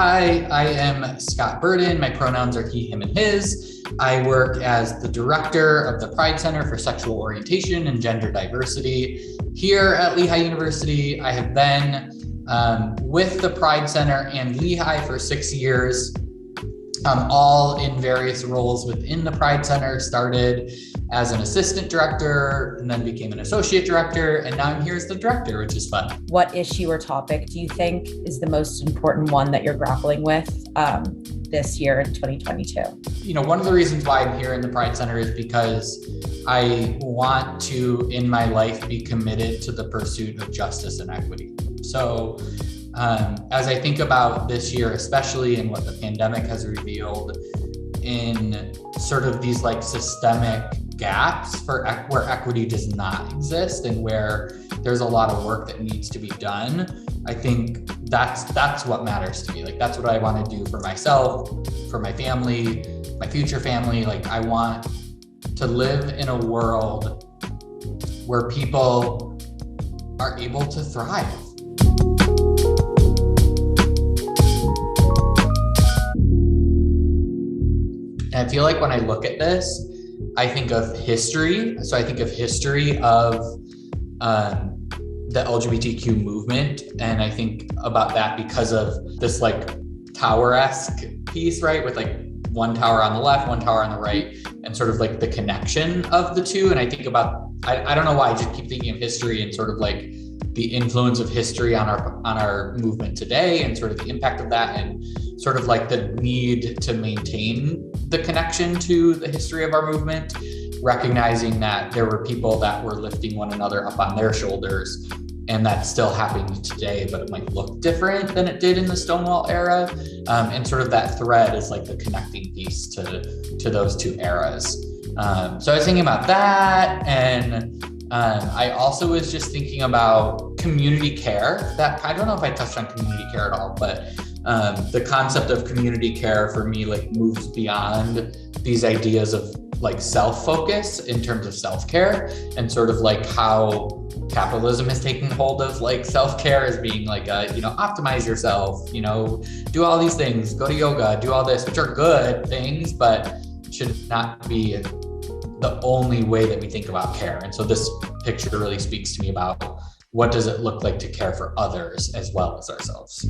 Hi, I am Scott Burden. My pronouns are he, him, and his. I work as the director of the Pride Center for Sexual Orientation and Gender Diversity here at Lehigh University. I have been with the Pride Center and Lehigh for 6 years, all in various roles within the Pride Center. Started as an assistant director and then became an associate director. And now I'm here as the director, which is fun. What issue or topic do you think is the most important one that you're grappling with this year in 2022? One of the reasons why I'm here in the Pride Center is because I want to, in my life, be committed to the pursuit of justice and equity. So as I think about this year, especially in what the pandemic has revealed in sort of these systemic gaps where equity does not exist and where there's a lot of work that needs to be done, I think that's what matters to me. That's what I want to do for myself, for my family, my future family. I want to live in a world where people are able to thrive. And I feel like when I look at this, I think of history. So I think of history of the LGBTQ movement. And I think about that because of this tower-esque piece, right? With one tower on the left, one tower on the right, and sort of the connection of the two. And I think about, I don't know why, I just keep thinking of history and sort of the influence of history on our movement today and sort of the impact of that, and sort of the need to maintain the connection to the history of our movement, recognizing that there were people that were lifting one another up on their shoulders, and that's still happening today, but it might look different than it did in the Stonewall era. And sort of that thread is the connecting piece to those two eras. So I was thinking about that, and I also was just thinking about community care. That I don't know if I touched on community care at all, but the concept of community care for me moves beyond these ideas of self-focus in terms of self-care, and sort of how capitalism has taken hold of self-care as being optimize yourself, do all these things, go to yoga, do all this, which are good things, but should not be the only way that we think about care. And so this picture really speaks to me about what does it look like to care for others as well as ourselves.